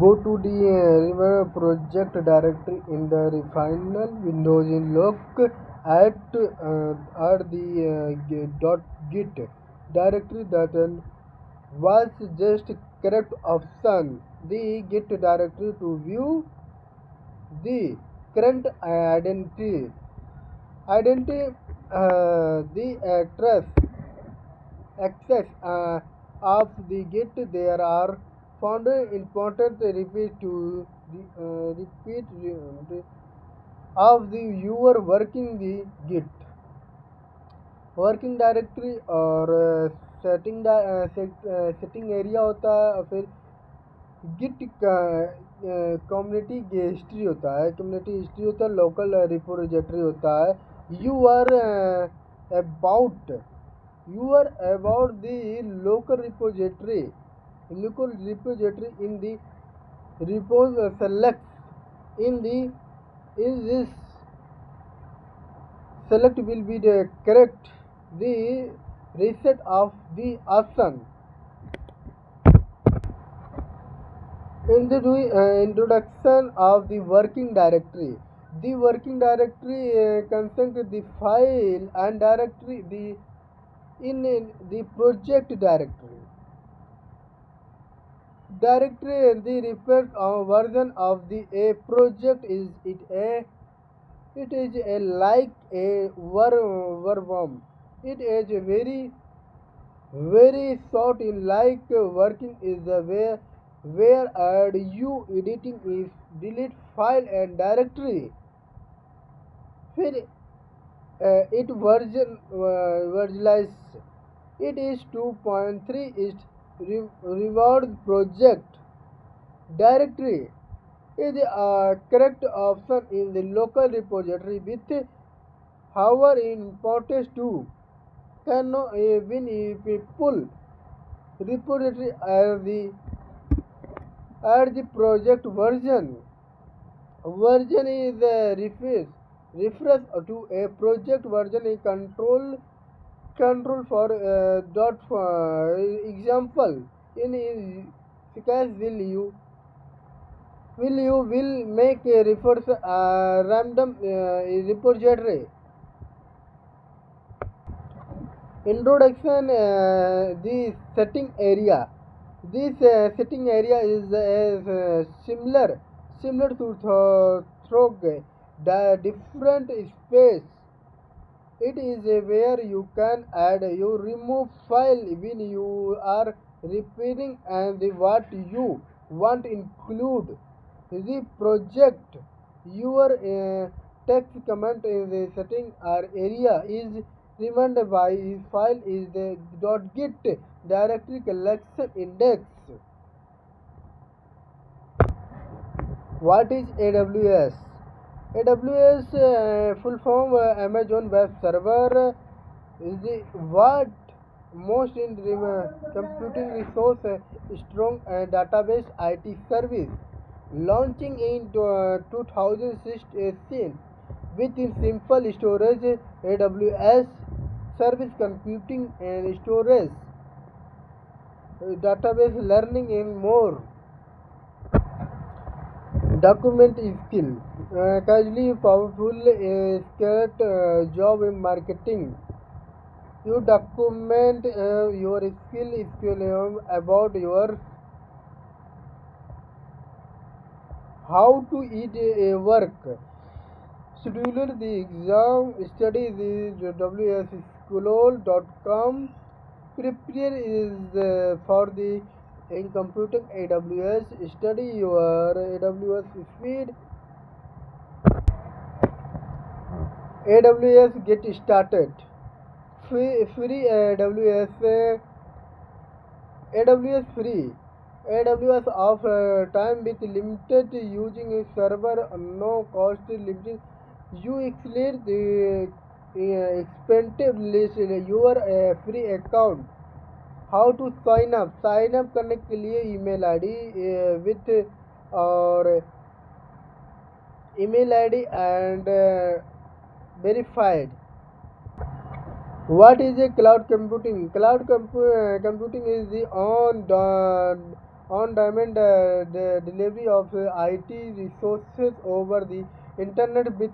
Go to the project directory in the final windows in look at the .git directory that was just correct option. The git directory to view the current identity the address access of the git there are found important repeat to the repeat of the your working the git working directory और setting area होता है और फिर Git का community history होता है local repository होता है you are about you are about the local repository in the repos select in this select will be the correct the reset of the option in the introduction of the working directory. The working directory contains the file and directory in the project directory. Directory the refers a version of the a project it is a like a worm. It is a very short in like working is the where add you editing is delete file and directory. फिर it versionalize it is 2.3 is reward project directory is a correct option in the local repository with however importance to can when if pull repository at the project version is refresh to a project version is control for dot example in this case will make a refers random repository. Introduction the setting area. This setting area is similar to throw the different space. It is where you can add you remove file when you are repeating and what you want include the project your text comment in the setting or area is reminded by file is the .git directory collection index. What is AWS? AWS full form Amazon Web Server is the what most in computing resource strong database IT service launching in 2016 with simple storage AWS service computing and storage database learning and more. Document skill casually powerful skirt job in marketing. You document your skill about your how to eat work. Schedule the exam study the wsschools.com. Prepare is for the in computing AWS. Study your AWS speed. AWS get started. Free AWS free. AWS of time with limited using a server no cost limited. You clear the expensive list in your free account. How to sign up? Sign up करने के लिए email ID with और email ID and verified. What is a cloud computing? Cloud computing is the on-demand delivery of IT resources over the internet with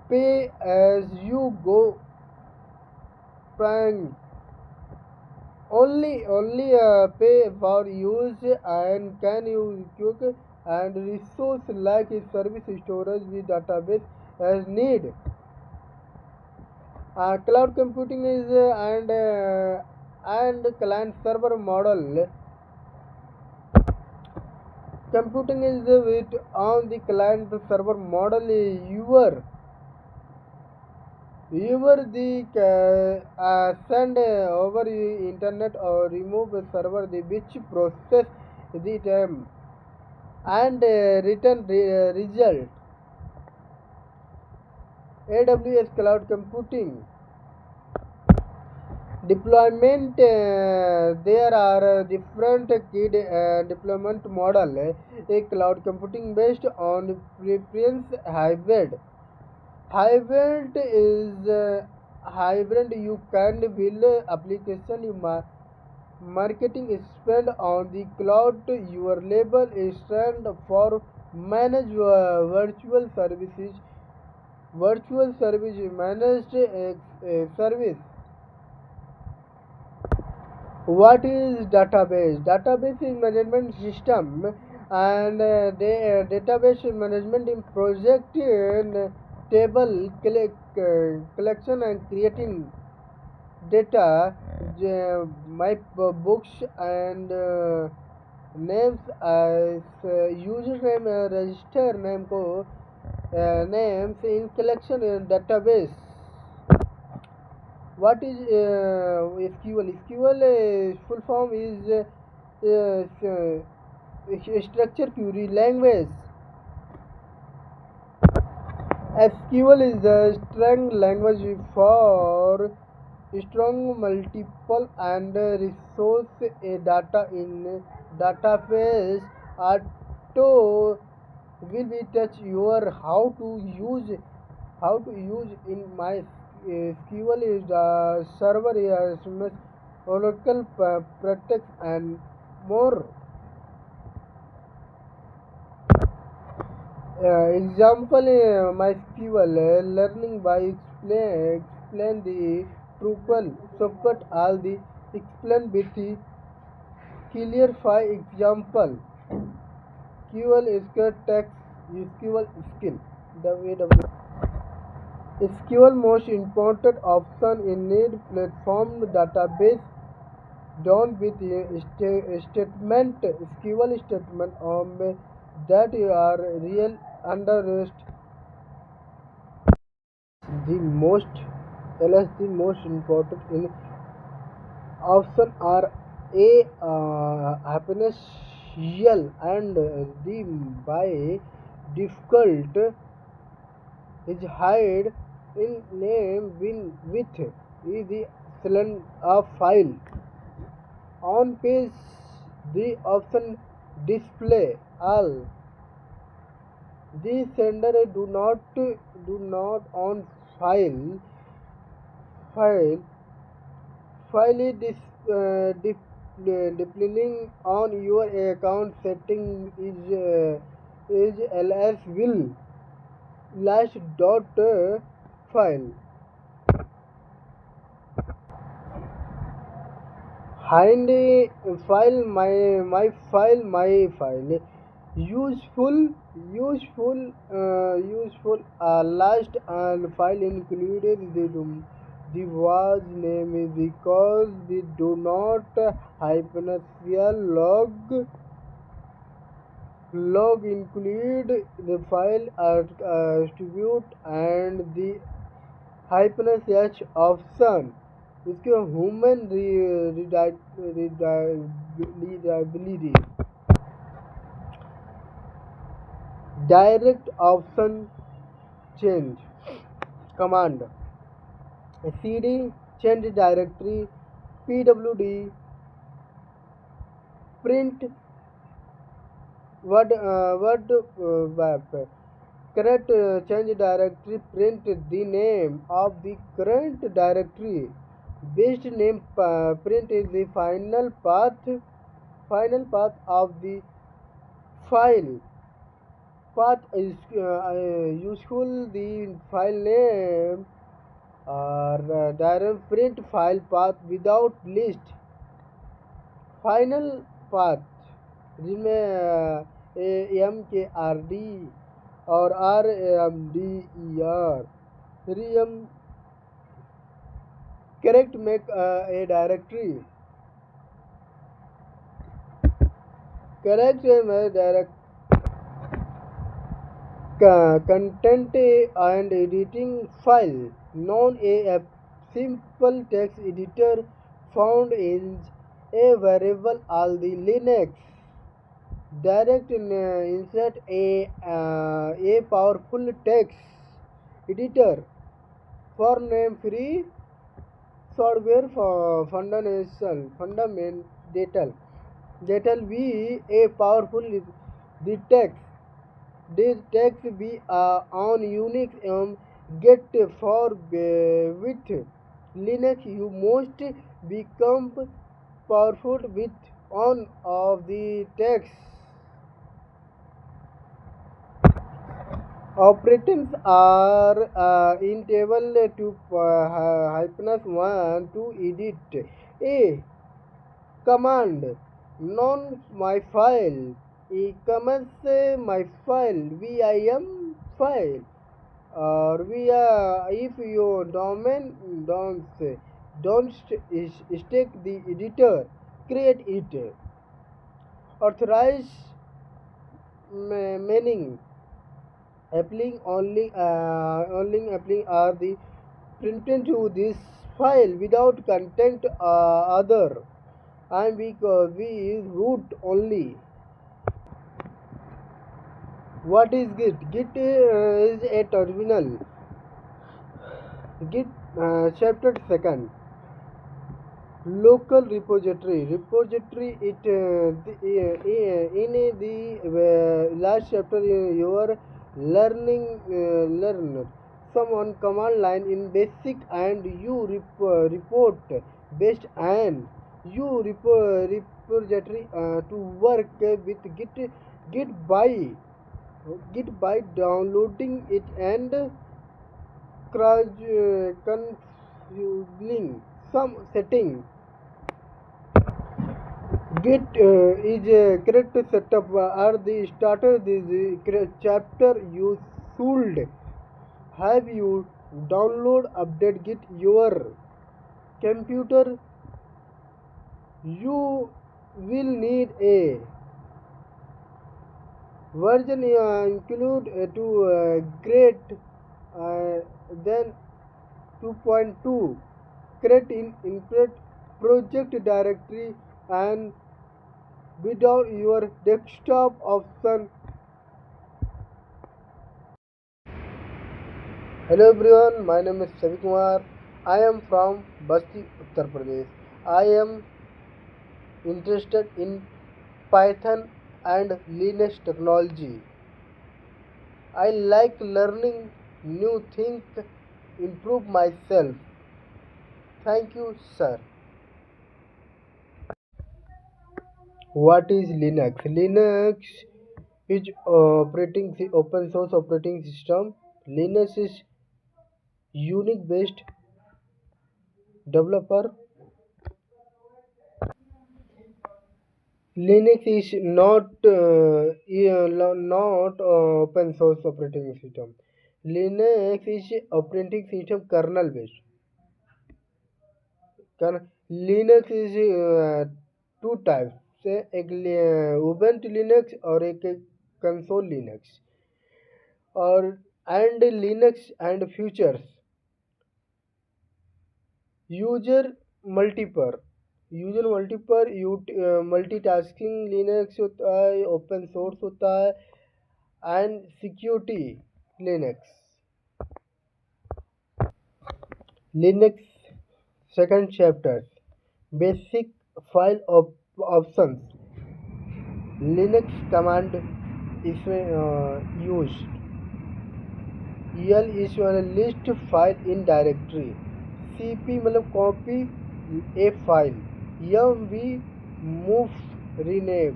pay-as-you-go pricing. Only pay for use and can use quick and resource like service storage with database as need. Cloud computing is and client server model. Computing is with on the client server model. Your the send over the internet or remove a server the which process the time and return result. AWS cloud computing deployment. There are different key deployment model. A cloud computing based on preference hybrid. Hybrid you can build application marketing spend on the cloud. Your label is stand for manage virtual service managed service. What is database? Database is management system and database management in project in table collection and creating data. My books and names as username register name को names in collection database. What is SQL? SQL full form is structure query language. SQL is the strong language for strong multiple and resource data in database. Auto will be touch your how to use in my SQL is the server SMS, Oracle protect and more. Example MySQL learning by explain the Drupal support all the explain with the clear five example. SQL is text SQL skill. The AWS. SQL most important option in need platform database done with statement SQL statement that you are real under the most ls the most important in option are a happiness and the by difficult is hide in name win with is the excellent of file on page the option display all the sender do not on file file file is depending on your account setting is ls will last dot file hind my file useful last and file included the was name is because we do not hyphenation log include the file attribute and the hyphen h option इसके human readability direct option change command cd change directory pwd print word web correct change directory print the name of the current directory best name print is the final path final path of the file. Path is useful the file name or direct print file path without list. Final path जिनमें M K R D और R M D E R रियम correct make a directory correct direct content and editing file known a simple text editor found in a variable all the linux direct insert a powerful text editor for name free software for fundamental that will be a powerful the text. This text be on Unix get for with Linux you must become powerful with on of the text. Operators are in table to -1 to edit a command non my file e commands my file vim file or via if your domain don't stick the editor create it authorize meaning only applying are the printed to this file without content other and because we is root only. What is Git? Git is a terminal. Git chapter second. Local repository. Repository it in the last chapter you are learn some on command line in basic and you report based and you repository to work with git by downloading it and configuring some setting. Git is a correct setup at the starter this chapter you should have you download update Git your computer you will need a version include to great then 2.2 create in project directory and without your desktop option. Hello everyone, my name is Savi Kumar. I am from Basti, Uttar Pradesh. I am interested in Python and Linux technology. I like learning new things, improve myself. Thank you, sir. What is Linux? Linux is open source operating system. Linux is Unix based developer. Linux is not open source operating system. Linux is operating system kernel based. Linux is two types से एक Ubuntu Linux और एक console Linux और and Linux and features user multi multitasking Linux होता है open source होता है and security Linux Linux second chapter basic file options Linux command इसमें useful is list file in directory cp मतलब copy a file M V move rename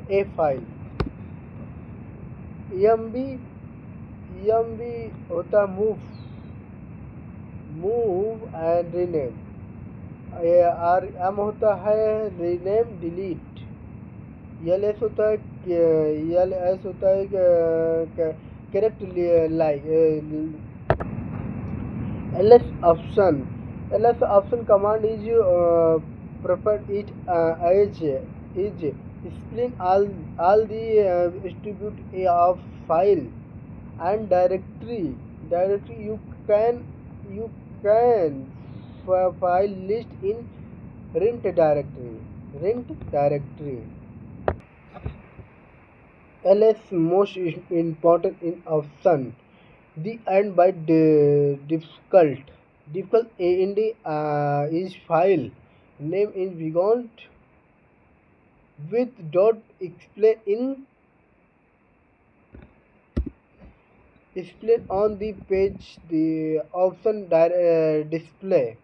a file. emb होता move and rename. R M होता है rename delete. यल S होता है यल S होता है correct like. ls option command is prepared it as is explain all the distribute of file and directory you can file list in rent directory. ls most important in option the and by difficult and is file name is begun with dot explain on the page the option display.